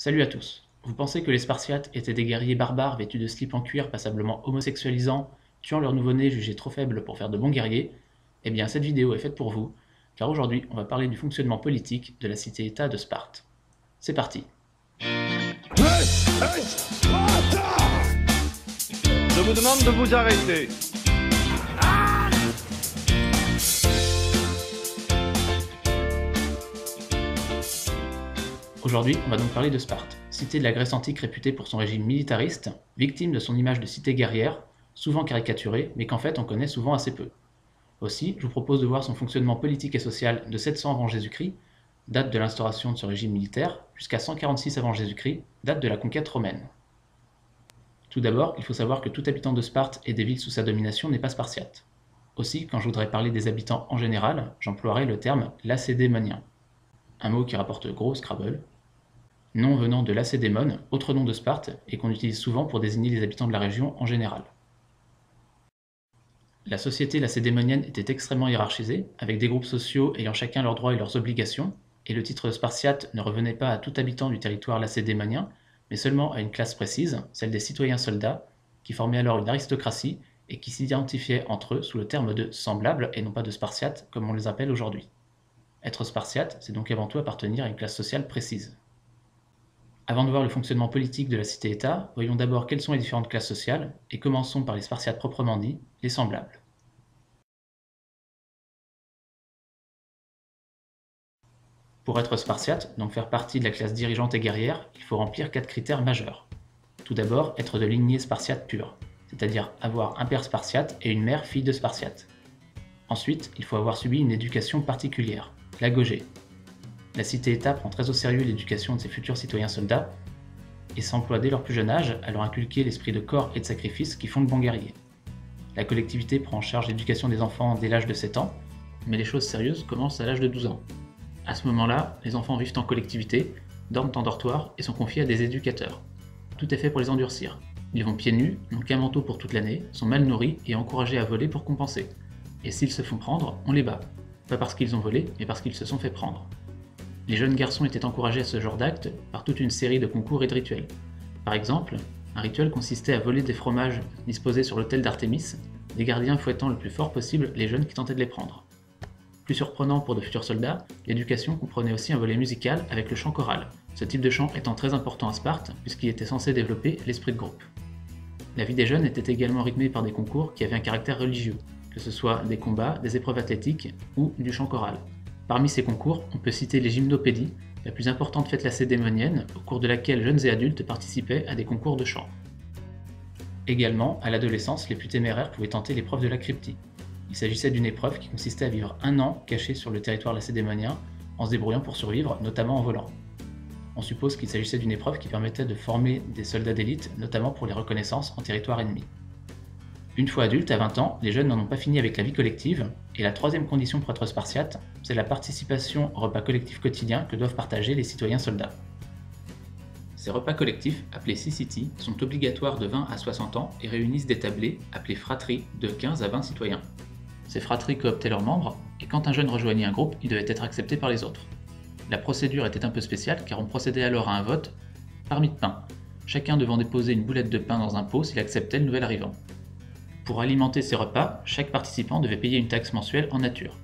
Salut à tous. Vous pensez que les Spartiates étaient des guerriers barbares vêtus de slips en cuir passablement homosexualisants, tuant leur nouveau-né jugé trop faible pour faire de bons guerriers? Eh bien, cette vidéo est faite pour vous, car aujourd'hui, on va parler du fonctionnement politique de la cité-État de Sparte. C'est parti. Je vous demande de vous arrêter. Aujourd'hui, on va donc parler de Sparte, cité de la Grèce antique réputée pour son régime militariste, victime de son image de cité guerrière, souvent caricaturée, mais qu'en fait on connaît souvent assez peu. Aussi, je vous propose de voir son fonctionnement politique et social de 700 avant Jésus-Christ, date de l'instauration de ce régime militaire, jusqu'à 146 avant Jésus-Christ, date de la conquête romaine. Tout d'abord, il faut savoir que tout habitant de Sparte et des villes sous sa domination n'est pas spartiate. Aussi, quand je voudrais parler des habitants en général, j'emploierai le terme lacédémonien, un mot qui rapporte gros Scrabble, nom venant de Lacédémone, autre nom de Sparte, et qu'on utilise souvent pour désigner les habitants de la région en général. La société lacédémonienne était extrêmement hiérarchisée, avec des groupes sociaux ayant chacun leurs droits et leurs obligations, et le titre de spartiate ne revenait pas à tout habitant du territoire lacédémonien, mais seulement à une classe précise, celle des citoyens soldats, qui formaient alors une aristocratie et qui s'identifiaient entre eux sous le terme de semblables et non pas de spartiates comme on les appelle aujourd'hui. Être spartiate, c'est donc avant tout appartenir à une classe sociale précise. Avant de voir le fonctionnement politique de la cité-État, voyons d'abord quelles sont les différentes classes sociales, et commençons par les Spartiates proprement dit, les semblables. Pour être Spartiate, donc faire partie de la classe dirigeante et guerrière, il faut remplir 4 critères majeurs. Tout d'abord, être de lignée spartiate pure, c'est-à-dire avoir un père spartiate et une mère fille de spartiate. Ensuite, il faut avoir subi une éducation particulière, l'agogée. La cité-État prend très au sérieux l'éducation de ses futurs citoyens soldats et s'emploie dès leur plus jeune âge à leur inculquer l'esprit de corps et de sacrifice qui font le bon guerrier. La collectivité prend en charge l'éducation des enfants dès l'âge de 7 ans, mais les choses sérieuses commencent à l'âge de 12 ans. À ce moment-là, les enfants vivent en collectivité, dorment en dortoir et sont confiés à des éducateurs. Tout est fait pour les endurcir. Ils vont pieds nus, n'ont qu'un manteau pour toute l'année, sont mal nourris et encouragés à voler pour compenser. Et s'ils se font prendre, on les bat. Pas parce qu'ils ont volé, mais parce qu'ils se sont fait prendre. Les jeunes garçons étaient encouragés à ce genre d'acte par toute une série de concours et de rituels. Par exemple, un rituel consistait à voler des fromages disposés sur l'autel d'Artémis, des gardiens fouettant le plus fort possible les jeunes qui tentaient de les prendre. Plus surprenant pour de futurs soldats, l'éducation comprenait aussi un volet musical avec le chant choral, ce type de chant étant très important à Sparte puisqu'il était censé développer l'esprit de groupe. La vie des jeunes était également rythmée par des concours qui avaient un caractère religieux, que ce soit des combats, des épreuves athlétiques ou du chant choral. Parmi ces concours, on peut citer les gymnopédies, la plus importante fête lacédémonienne, au cours de laquelle jeunes et adultes participaient à des concours de chant. Également, à l'adolescence, les plus téméraires pouvaient tenter l'épreuve de la cryptie. Il s'agissait d'une épreuve qui consistait à vivre 1 an caché sur le territoire lacédémonien en se débrouillant pour survivre, notamment en volant. On suppose qu'il s'agissait d'une épreuve qui permettait de former des soldats d'élite, notamment pour les reconnaissances en territoire ennemi. Une fois adultes, à 20 ans, les jeunes n'en ont pas fini avec la vie collective, et la troisième condition pour être spartiate, c'est la participation au repas collectif quotidien que doivent partager les citoyens soldats. Ces repas collectifs, appelés syssities, sont obligatoires de 20 à 60 ans et réunissent des tablés, appelés fratries, de 15 à 20 citoyens. Ces fratries cooptaient leurs membres, et quand un jeune rejoignait un groupe, il devait être accepté par les autres. La procédure était un peu spéciale car on procédait alors à un vote par mie de pain, chacun devant déposer une boulette de pain dans un pot s'il acceptait le nouvel arrivant. Pour alimenter ces repas, chaque participant devait payer une taxe mensuelle en nature.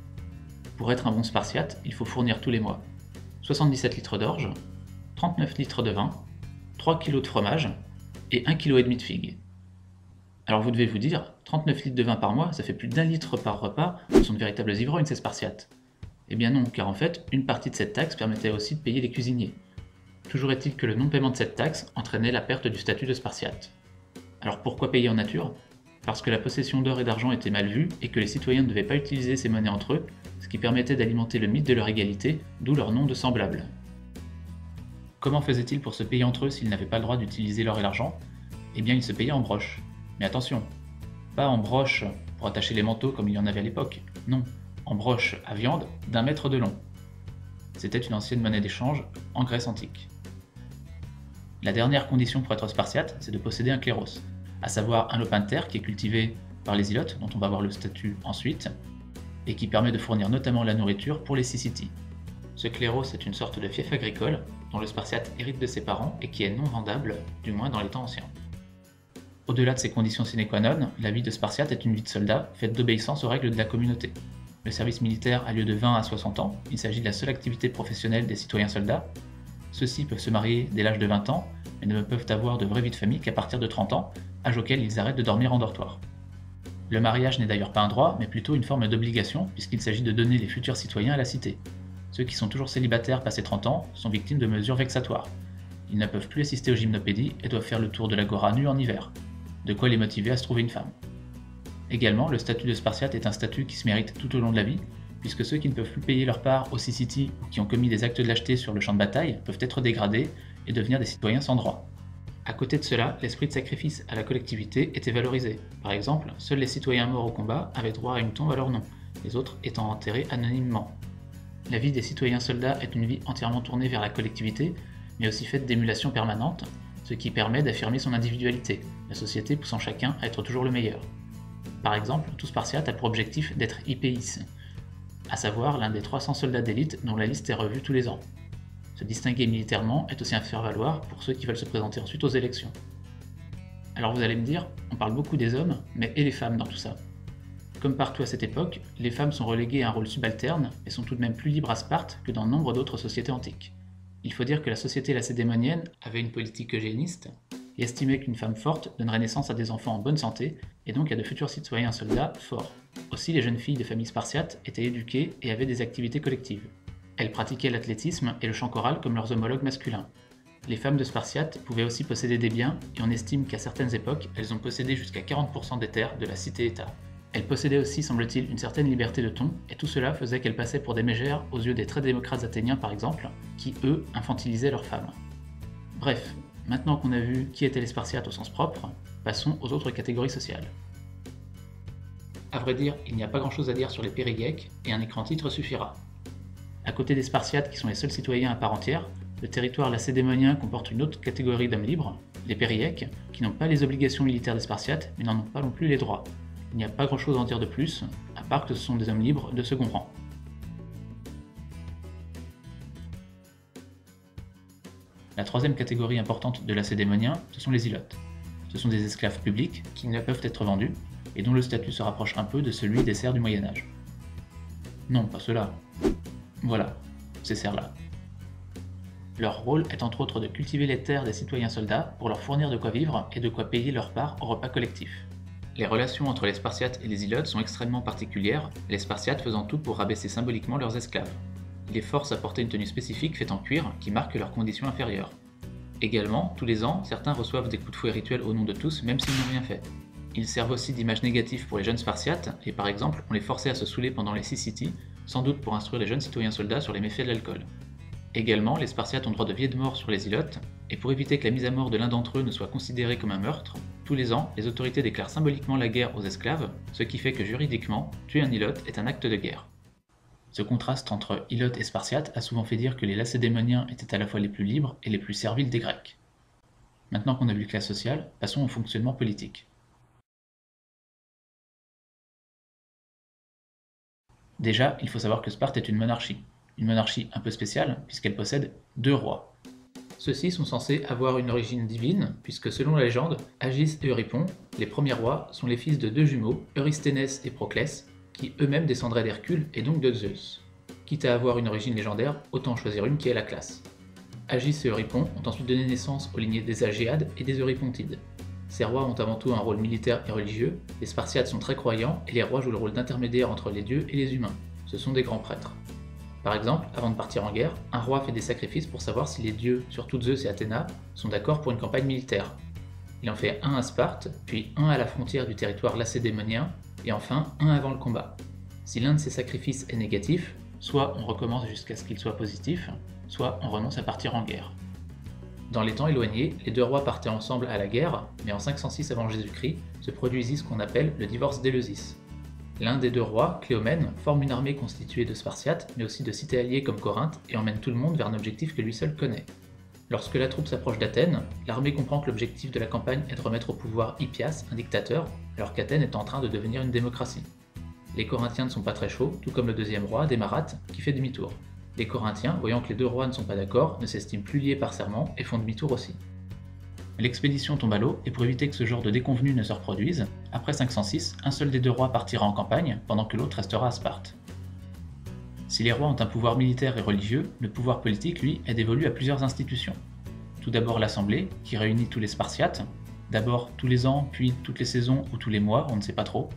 Pour être un bon spartiate, il faut fournir tous les mois 77 litres d'orge, 39 litres de vin, 3 kg de fromage et 1,5 kg de figues. Alors vous devez vous dire, 39 litres de vin par mois, ça fait plus d'1 litre par repas, ce sont de véritables ivrognes ces spartiates. Eh bien non, car en fait, une partie de cette taxe permettait aussi de payer les cuisiniers. Toujours est-il que le non-paiement de cette taxe entraînait la perte du statut de spartiate. Alors pourquoi payer en nature ? Parce que la possession d'or et d'argent était mal vue et que les citoyens ne devaient pas utiliser ces monnaies entre eux, ce qui permettait d'alimenter le mythe de leur égalité, d'où leur nom de semblable. Comment faisaient-ils pour se payer entre eux s'ils n'avaient pas le droit d'utiliser l'or et l'argent ? Eh bien ils se payaient en broches. Mais attention, pas en broches pour attacher les manteaux comme il y en avait à l'époque, non, en broches à viande d'1 mètre de long. C'était une ancienne monnaie d'échange en Grèce antique. La dernière condition pour être spartiate, c'est de posséder un kléros, à savoir un lopin de terre qui est cultivé par les ilotes, dont on va voir le statut ensuite, et qui permet de fournir notamment la nourriture pour les syssities. Ce kléros est une sorte de fief agricole, dont le Spartiate hérite de ses parents et qui est non vendable, du moins dans les temps anciens. Au-delà de ces conditions sine qua non, la vie de Spartiate est une vie de soldat, faite d'obéissance aux règles de la communauté. Le service militaire a lieu de 20 à 60 ans, il s'agit de la seule activité professionnelle des citoyens soldats. Ceux-ci peuvent se marier dès l'âge de 20 ans, mais ne peuvent avoir de vraie vie de famille qu'à partir de 30 ans, âge auquel ils arrêtent de dormir en dortoir. Le mariage n'est d'ailleurs pas un droit, mais plutôt une forme d'obligation, puisqu'il s'agit de donner les futurs citoyens à la cité. Ceux qui sont toujours célibataires passé 30 ans sont victimes de mesures vexatoires. Ils ne peuvent plus assister aux gymnopédies et doivent faire le tour de l'agora nus en hiver. De quoi les motiver à se trouver une femme. Également, le statut de Spartiate est un statut qui se mérite tout au long de la vie, puisque ceux qui ne peuvent plus payer leur part au Syssitie ou qui ont commis des actes de lâcheté sur le champ de bataille peuvent être dégradés et devenir des citoyens sans droit. À côté de cela, l'esprit de sacrifice à la collectivité était valorisé. Par exemple, seuls les citoyens morts au combat avaient droit à une tombe à leur nom, les autres étant enterrés anonymement. La vie des citoyens soldats est une vie entièrement tournée vers la collectivité, mais aussi faite d'émulation permanente, ce qui permet d'affirmer son individualité, la société poussant chacun à être toujours le meilleur. Par exemple, tout Spartiate a pour objectif d'être Hypéis, à savoir l'un des 300 soldats d'élite dont la liste est revue tous les ans. Se distinguer militairement est aussi un faire-valoir pour ceux qui veulent se présenter ensuite aux élections. Alors vous allez me dire, on parle beaucoup des hommes, mais et les femmes dans tout ça? Comme partout à cette époque, les femmes sont reléguées à un rôle subalterne et sont tout de même plus libres à Sparte que dans nombre d'autres sociétés antiques. Il faut dire que la société lacédémonienne avait une politique eugéniste et estimait qu'une femme forte donnerait naissance à des enfants en bonne santé et donc à de futurs citoyens soldats forts. Aussi, les jeunes filles de familles spartiates étaient éduquées et avaient des activités collectives. Elles pratiquaient l'athlétisme et le chant choral comme leurs homologues masculins. Les femmes de Spartiate pouvaient aussi posséder des biens et on estime qu'à certaines époques, elles ont possédé jusqu'à 40% des terres de la cité-État. Elles possédaient aussi, semble-t-il, une certaine liberté de ton, et tout cela faisait qu'elles passaient pour des mégères aux yeux des très démocrates athéniens par exemple, qui eux infantilisaient leurs femmes. Bref, maintenant qu'on a vu qui étaient les Spartiates au sens propre, passons aux autres catégories sociales. À vrai dire, il n'y a pas grand-chose à dire sur les périèques, et un écran titre suffira. À côté des Spartiates qui sont les seuls citoyens à part entière, le territoire lacédémonien comporte une autre catégorie d'hommes libres, les périèques, qui n'ont pas les obligations militaires des Spartiates, mais n'en ont pas non plus les droits. Il n'y a pas grand-chose à en dire de plus, à part que ce sont des hommes libres de second rang. La troisième catégorie importante de lacédémoniens, ce sont les ilotes. Ce sont des esclaves publics qui ne peuvent être vendus, et dont le statut se rapproche un peu de celui des serfs du Moyen-Âge. Non, pas ceux-là. Voilà, ces serfs-là. Leur rôle est entre autres de cultiver les terres des citoyens soldats pour leur fournir de quoi vivre et de quoi payer leur part au repas collectif. Les relations entre les Spartiates et les ilotes sont extrêmement particulières, les Spartiates faisant tout pour rabaisser symboliquement leurs esclaves. Ils les forcent à porter une tenue spécifique faite en cuir qui marque leur condition inférieure. Également, tous les ans, certains reçoivent des coups de fouet rituels au nom de tous, même s'ils n'ont rien fait. Ils servent aussi d'image négative pour les jeunes Spartiates, et par exemple, on les forçait à se saouler pendant les Syssities, sans doute pour instruire les jeunes citoyens soldats sur les méfaits de l'alcool. Également, les Spartiates ont droit de vie et de mort sur les ilotes, et pour éviter que la mise à mort de l'un d'entre eux ne soit considérée comme un meurtre, tous les ans, les autorités déclarent symboliquement la guerre aux esclaves, ce qui fait que juridiquement, tuer un ilote est un acte de guerre. Ce contraste entre ilotes et Spartiates a souvent fait dire que les lacédémoniens étaient à la fois les plus libres et les plus serviles des Grecs. Maintenant qu'on a vu le classe social, passons au fonctionnement politique. Déjà, il faut savoir que Sparte est une monarchie un peu spéciale puisqu'elle possède 2 rois. Ceux-ci sont censés avoir une origine divine puisque selon la légende, Agis et Eurypon, les premiers rois, sont les fils de 2 jumeaux, Eurysthenes et Proclès, qui eux-mêmes descendraient d'Hercule et donc de Zeus. Quitte à avoir une origine légendaire, autant en choisir une qui est la classe. Agis et Eurypon ont ensuite donné naissance aux lignées des Agéades et des Eurypontides. Ces rois ont avant tout un rôle militaire et religieux, les Spartiates sont très croyants et les rois jouent le rôle d'intermédiaire entre les dieux et les humains. Ce sont des grands prêtres. Par exemple, avant de partir en guerre, un roi fait des sacrifices pour savoir si les dieux, surtout Zeus et Athéna, sont d'accord pour une campagne militaire. Il en fait un à Sparte, puis un à la frontière du territoire lacédémonien, et enfin un avant le combat. Si l'un de ces sacrifices est négatif, soit on recommence jusqu'à ce qu'il soit positif, soit on renonce à partir en guerre. Dans les temps éloignés, les 2 rois partaient ensemble à la guerre, mais en 506 avant Jésus-Christ se produisit ce qu'on appelle le divorce d'Éleusis. L'un des 2 rois, Cléomène, forme une armée constituée de Spartiates, mais aussi de cités alliées comme Corinthe, et emmène tout le monde vers un objectif que lui seul connaît. Lorsque la troupe s'approche d'Athènes, l'armée comprend que l'objectif de la campagne est de remettre au pouvoir Hippias, un dictateur, alors qu'Athènes est en train de devenir une démocratie. Les Corinthiens ne sont pas très chauds, tout comme le 2e roi, Démarate, qui fait demi-tour. Les Corinthiens, voyant que les deux rois ne sont pas d'accord, ne s'estiment plus liés par serment et font demi-tour aussi. L'expédition tombe à l'eau, et pour éviter que ce genre de déconvenus ne se reproduise, après 506, un seul des deux rois partira en campagne, pendant que l'autre restera à Sparte. Si les rois ont un pouvoir militaire et religieux, le pouvoir politique, lui, est dévolu à plusieurs institutions. Tout d'abord l'Assemblée, qui réunit tous les Spartiates, d'abord tous les ans, puis toutes les saisons ou tous les mois, on ne sait pas trop.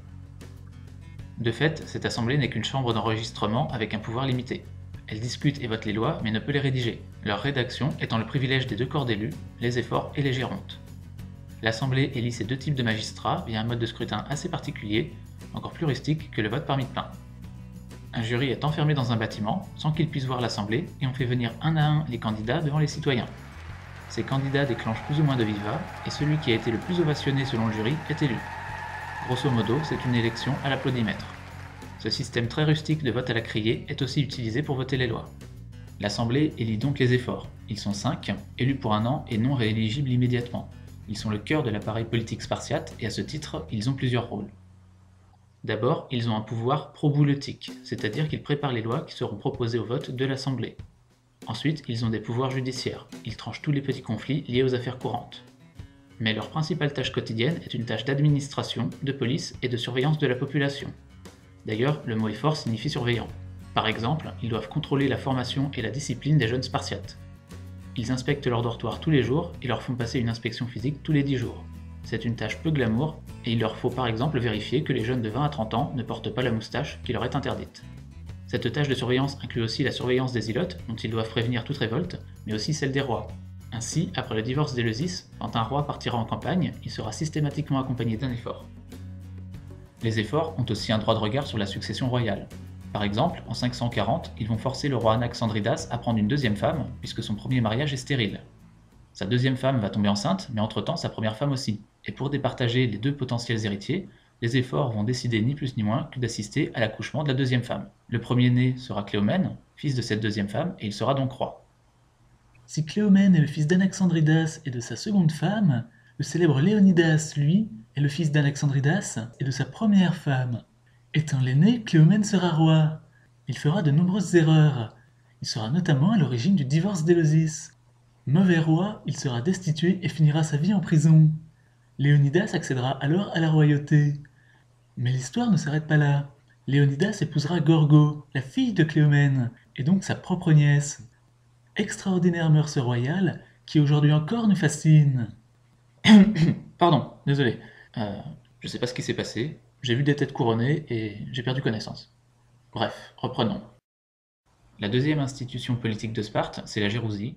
De fait, cette assemblée n'est qu'une chambre d'enregistrement avec un pouvoir limité. Elle discute et vote les lois, mais ne peut les rédiger, leur rédaction étant le privilège des deux corps d'élus, les éphores et les gérontes. L'assemblée élit ces deux types de magistrats via un mode de scrutin assez particulier, encore plus rustique que le vote parmi plein. Un jury est enfermé dans un bâtiment, sans qu'il puisse voir l'assemblée, et on fait venir un à un les candidats devant les citoyens. Ces candidats déclenchent plus ou moins de viva, et celui qui a été le plus ovationné selon le jury est élu. Grosso modo, c'est une élection à l'applaudimètre. Ce système très rustique de vote à la criée est aussi utilisé pour voter les lois. L'Assemblée élit donc les éphores. Ils sont 5, élus pour un an et non rééligibles immédiatement. Ils sont le cœur de l'appareil politique spartiate et à ce titre, ils ont plusieurs rôles. D'abord, ils ont un pouvoir probouletique, c'est-à-dire qu'ils préparent les lois qui seront proposées au vote de l'Assemblée. Ensuite, ils ont des pouvoirs judiciaires. Ils tranchent tous les petits conflits liés aux affaires courantes. Mais leur principale tâche quotidienne est une tâche d'administration, de police et de surveillance de la population. D'ailleurs, le mot éphore signifie surveillant. Par exemple, ils doivent contrôler la formation et la discipline des jeunes Spartiates. Ils inspectent leur dortoir tous les jours et leur font passer une inspection physique tous les 10 jours. C'est une tâche peu glamour, et il leur faut par exemple vérifier que les jeunes de 20 à 30 ans ne portent pas la moustache qui leur est interdite. Cette tâche de surveillance inclut aussi la surveillance des ilotes, dont ils doivent prévenir toute révolte, mais aussi celle des rois. Ainsi, après le divorce d'Éleusis, quand un roi partira en campagne, il sera systématiquement accompagné d'un éphore. Les éphores ont aussi un droit de regard sur la succession royale. Par exemple, en 540, ils vont forcer le roi Anaxandridas à prendre une deuxième femme, puisque son premier mariage est stérile. Sa deuxième femme va tomber enceinte, mais entre-temps sa première femme aussi. Et pour départager les deux potentiels héritiers, les éphores vont décider ni plus ni moins que d'assister à l'accouchement de la deuxième femme. Le premier-né sera Cléomène, fils de cette deuxième femme, et il sera donc roi. Si Cléomène est le fils d'Anaxandridas et de sa seconde femme, le célèbre Léonidas, lui, est le fils d'Anaxandridas et de sa première femme. Étant l'aîné, Cléomène sera roi. Il fera de nombreuses erreurs. Il sera notamment à l'origine du divorce d'Éleusis. Mauvais roi, il sera destitué et finira sa vie en prison. Léonidas accédera alors à la royauté. Mais l'histoire ne s'arrête pas là. Léonidas épousera Gorgo, la fille de Cléomène, et donc sa propre nièce. Extraordinaire mœurs royales qui aujourd'hui encore nous fascinent. Pardon, désolé. Je sais pas ce qui s'est passé, j'ai vu des têtes couronnées et j'ai perdu connaissance. Bref, reprenons. La deuxième institution politique de Sparte, c'est la gérousie.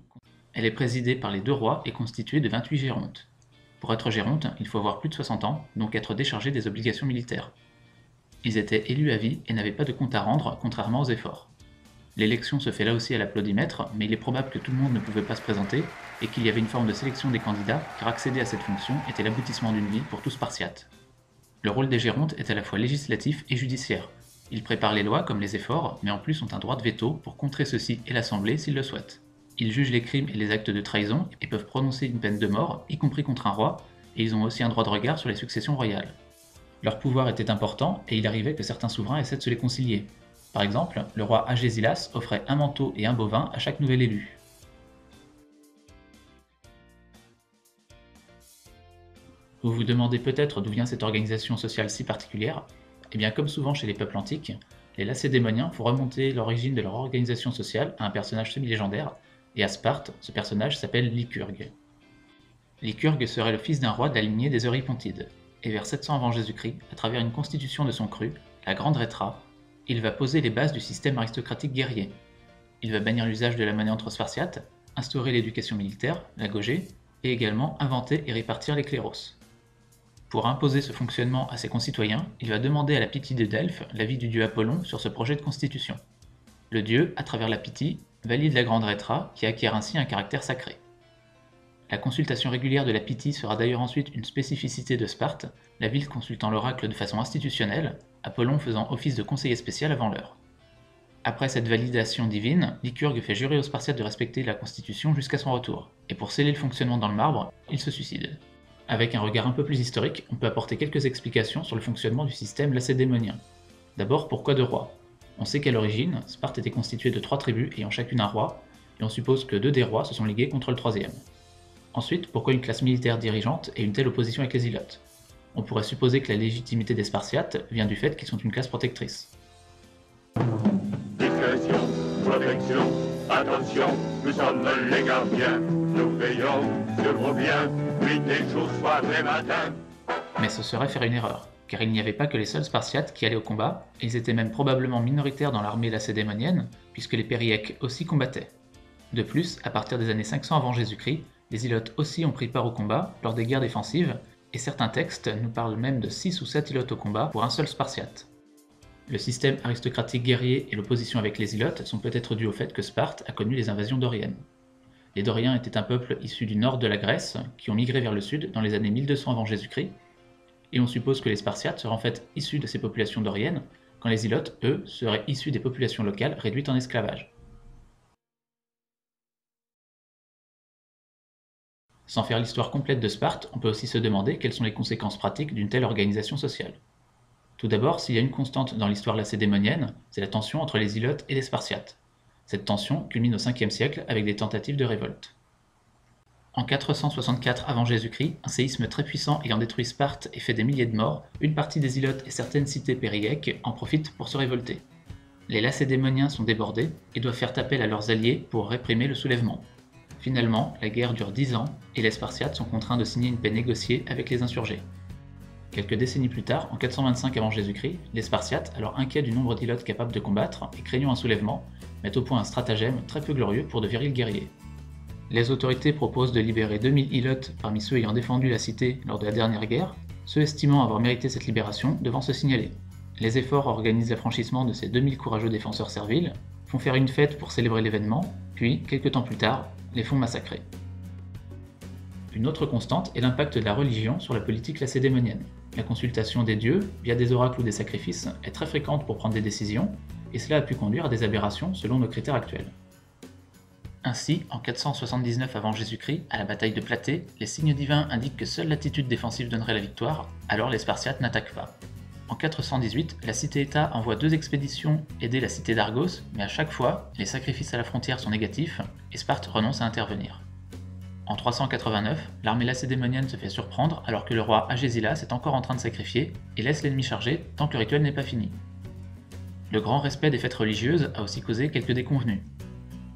Elle est présidée par les deux rois et constituée de 28 gérontes. Pour être géronte, il faut avoir plus de 60 ans, donc être déchargé des obligations militaires. Ils étaient élus à vie et n'avaient pas de compte à rendre, contrairement aux éphores. L'élection se fait là aussi à l'applaudimètre, mais il est probable que tout le monde ne pouvait pas se présenter et qu'il y avait une forme de sélection des candidats, car accéder à cette fonction était l'aboutissement d'une vie pour tout Spartiate. Le rôle des gérontes est à la fois législatif et judiciaire. Ils préparent les lois comme les éphores, mais en plus ont un droit de veto pour contrer ceux-ci et l'Assemblée s'ils le souhaitent. Ils jugent les crimes et les actes de trahison et peuvent prononcer une peine de mort, y compris contre un roi, et ils ont aussi un droit de regard sur les successions royales. Leur pouvoir était important et il arrivait que certains souverains essaient de se les concilier. Par exemple, le roi Agésilas offrait un manteau et un bovin à chaque nouvel élu. Vous vous demandez peut-être d'où vient cette organisation sociale si particulière. Eh bien, comme souvent chez les peuples antiques, les Lacédémoniens font remonter l'origine de leur organisation sociale à un personnage semi-légendaire, et à Sparte, ce personnage s'appelle Lycurgue. Lycurgue serait le fils d'un roi de la lignée des Eurypontides, et vers 700 avant Jésus-Christ, à travers une constitution de son cru, la Grande Rétra, il va poser les bases du système aristocratique guerrier. Il va bannir l'usage de la monnaie entre Spartiates, instaurer l'éducation militaire, la Gogée, et également inventer et répartir les cléros. Pour imposer ce fonctionnement à ses concitoyens, il va demander à la Pythie de Delphes l'avis du dieu Apollon sur ce projet de constitution. Le dieu, à travers la Pythie, valide la Grande Rétra, qui acquiert ainsi un caractère sacré. La consultation régulière de la Pythie sera d'ailleurs ensuite une spécificité de Sparte, la ville consultant l'oracle de façon institutionnelle, Apollon faisant office de conseiller spécial avant l'heure. Après cette validation divine, Lycurgue fait jurer aux Spartiates de respecter la constitution jusqu'à son retour, et pour sceller le fonctionnement dans le marbre, il se suicide. Avec un regard un peu plus historique, on peut apporter quelques explications sur le fonctionnement du système lacédémonien. D'abord, pourquoi deux rois? On sait qu'à l'origine, Sparte était constituée de 3 tribus ayant chacune un roi, et on suppose que 2 des rois se sont ligués contre le 3e. Ensuite, pourquoi une classe militaire dirigeante et une telle opposition avec les Zilotes? On pourrait supposer que la légitimité des Spartiates vient du fait qu'ils sont une classe protectrice. Discrétion, protection, attention, nous sommes les gardiens. Nous veillons sur vos biens, puis dès que jour soit dès matin. Mais ce serait faire une erreur, car il n'y avait pas que les seuls Spartiates qui allaient au combat, et ils étaient même probablement minoritaires dans l'armée lacédémonienne, puisque les Périèques aussi combattaient. De plus, à partir des années 500 avant Jésus-Christ, les Zilotes aussi ont pris part au combat lors des guerres défensives, et certains textes nous parlent même de 6 ou 7 Ilotes au combat pour un seul Spartiate. Le système aristocratique guerrier et l'opposition avec les Ilotes sont peut-être dus au fait que Sparte a connu les invasions doriennes. Les Doriens étaient un peuple issu du nord de la Grèce, qui ont migré vers le sud dans les années 1200 avant Jésus-Christ, et on suppose que les Spartiates seraient en fait issus de ces populations doriennes, quand les Ilotes, eux, seraient issus des populations locales réduites en esclavage. Sans faire l'histoire complète de Sparte, on peut aussi se demander quelles sont les conséquences pratiques d'une telle organisation sociale. Tout d'abord, s'il y a une constante dans l'histoire lacédémonienne, c'est la tension entre les Ilotes et les Spartiates. Cette tension culmine au 5e siècle avec des tentatives de révolte. En 464 avant Jésus-Christ, un séisme très puissant ayant détruit Sparte et fait des milliers de morts, une partie des Ilotes et certaines cités périèques en profitent pour se révolter. Les Lacédémoniens sont débordés et doivent faire appel à leurs alliés pour réprimer le soulèvement. Finalement, la guerre dure 10 ans et les Spartiates sont contraints de signer une paix négociée avec les insurgés. Quelques décennies plus tard, en 425 avant Jésus-Christ, les Spartiates, alors inquiets du nombre d'Ilotes capables de combattre et craignant un soulèvement, mettent au point un stratagème très peu glorieux pour de virils guerriers. Les autorités proposent de libérer 2000 Ilotes parmi ceux ayant défendu la cité lors de la dernière guerre, ceux estimant avoir mérité cette libération devant se signaler. Les efforts organisent l'affranchissement de ces 2000 courageux défenseurs serviles, font faire une fête pour célébrer l'événement, puis, quelques temps plus tard, les font massacrer. Une autre constante est l'impact de la religion sur la politique lacédémonienne. La consultation des dieux, via des oracles ou des sacrifices, est très fréquente pour prendre des décisions, et cela a pu conduire à des aberrations selon nos critères actuels. Ainsi, en 479 avant Jésus-Christ, à la bataille de Platée, les signes divins indiquent que seule l'attitude défensive donnerait la victoire, alors les Spartiates n'attaquent pas. En 418, la cité-État envoie 2 expéditions aider la cité d'Argos, mais à chaque fois, les sacrifices à la frontière sont négatifs, et Sparte renonce à intervenir. En 389, l'armée lacédémonienne se fait surprendre alors que le roi Agésilas est encore en train de sacrifier et laisse l'ennemi charger tant que le rituel n'est pas fini. Le grand respect des fêtes religieuses a aussi causé quelques déconvenues.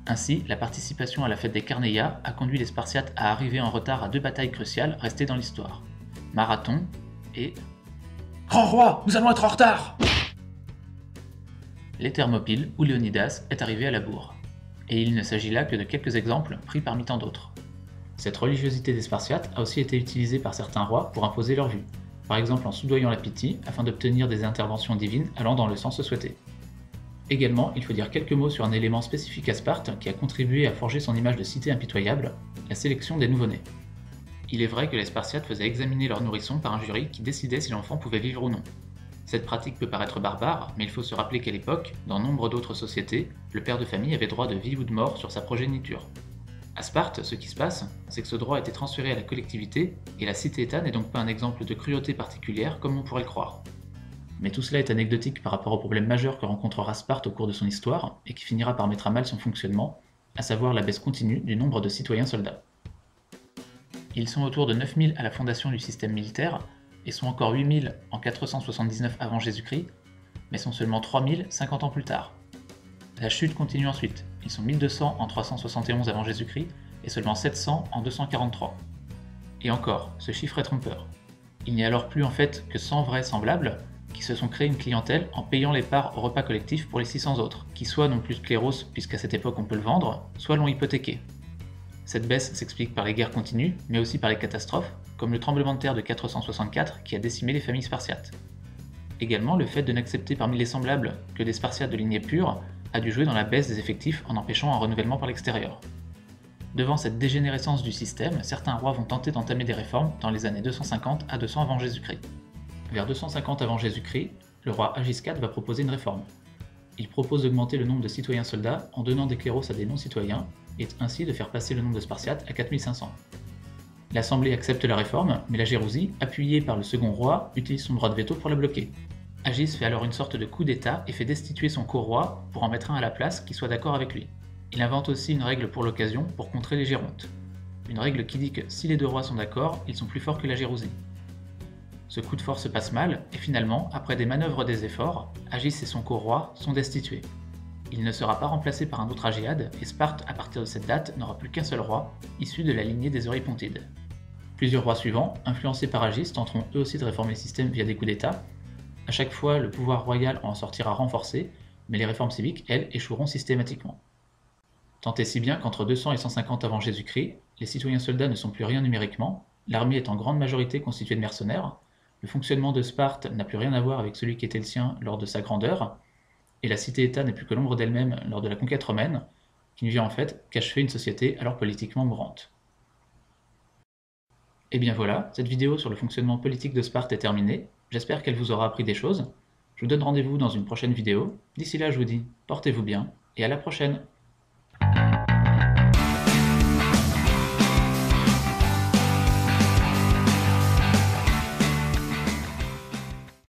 Ainsi, la participation à la fête des Carnéia a conduit les Spartiates à arriver en retard à 2 batailles cruciales restées dans l'histoire, Marathon et... Grand roi, nous allons être en retard! Les Thermopyles, où Léonidas est arrivé à la bourre. Et il ne s'agit là que de quelques exemples pris parmi tant d'autres. Cette religiosité des Spartiates a aussi été utilisée par certains rois pour imposer leur vue, par exemple en soudoyant la Pythie afin d'obtenir des interventions divines allant dans le sens souhaité. Également, il faut dire quelques mots sur un élément spécifique à Sparte qui a contribué à forger son image de cité impitoyable, la sélection des nouveau-nés. Il est vrai que les Spartiates faisaient examiner leurs nourrissons par un jury qui décidait si l'enfant pouvait vivre ou non. Cette pratique peut paraître barbare, mais il faut se rappeler qu'à l'époque, dans nombre d'autres sociétés, le père de famille avait droit de vie ou de mort sur sa progéniture. À Sparte, ce qui se passe, c'est que ce droit a été transféré à la collectivité, et la cité-État n'est donc pas un exemple de cruauté particulière comme on pourrait le croire. Mais tout cela est anecdotique par rapport au problème majeur que rencontrera Sparte au cours de son histoire, et qui finira par mettre à mal son fonctionnement, à savoir la baisse continue du nombre de citoyens soldats. Ils sont autour de 9000 à la fondation du système militaire, et sont encore 8000 en 479 avant Jésus-Christ, mais sont seulement 3000 50 ans plus tard. La chute continue ensuite, ils sont 1200 en 371 avant Jésus-Christ, et seulement 700 en 243. Et encore, ce chiffre est trompeur. Il n'y a alors plus en fait que 100 vrais semblables, qui se sont créés une clientèle en payant les parts au repas collectif pour les 600 autres, qui soit n'ont plus de cléros puisqu'à cette époque on peut le vendre, soit l'ont hypothéqué. Cette baisse s'explique par les guerres continues, mais aussi par les catastrophes, comme le tremblement de terre de 464 qui a décimé les familles spartiates. Également, le fait de n'accepter parmi les semblables que des Spartiates de lignée pure a dû jouer dans la baisse des effectifs en empêchant un renouvellement par l'extérieur. Devant cette dégénérescence du système, certains rois vont tenter d'entamer des réformes dans les années 250 à 200 avant Jésus-Christ. Vers 250 avant Jésus-Christ, le roi Agiscate va proposer une réforme. Il propose d'augmenter le nombre de citoyens soldats en donnant des cléros à des non-citoyens, et ainsi de faire passer le nombre de Spartiates à 4500. L'Assemblée accepte la réforme, mais la Gérousie, appuyée par le second roi, utilise son droit de veto pour la bloquer. Agis fait alors une sorte de coup d'état et fait destituer son co-roi pour en mettre un à la place qui soit d'accord avec lui. Il invente aussi une règle pour l'occasion pour contrer les gérontes. Une règle qui dit que si les deux rois sont d'accord, ils sont plus forts que la jalousie. Ce coup de force se passe mal, et finalement, après des manœuvres des efforts, Agis et son co-roi sont destitués. Il ne sera pas remplacé par un autre Agiade, et Sparte, à partir de cette date, n'aura plus qu'un seul roi, issu de la lignée des Eurypontides. Plusieurs rois suivants, influencés par Agis, tenteront eux aussi de réformer le système via des coups d'état. À chaque fois, le pouvoir royal en sortira renforcé, mais les réformes civiques, elles, échoueront systématiquement. Tant et si bien qu'entre 200 et 150 avant Jésus-Christ, les citoyens soldats ne sont plus rien numériquement, l'armée est en grande majorité constituée de mercenaires, le fonctionnement de Sparte n'a plus rien à voir avec celui qui était le sien lors de sa grandeur, et la cité-État n'est plus que l'ombre d'elle-même lors de la conquête romaine, qui ne vient en fait qu'achever une société alors politiquement mourante. Et bien voilà, cette vidéo sur le fonctionnement politique de Sparte est terminée, j'espère qu'elle vous aura appris des choses. Je vous donne rendez-vous dans une prochaine vidéo, d'ici là je vous dis portez-vous bien, et à la prochaine!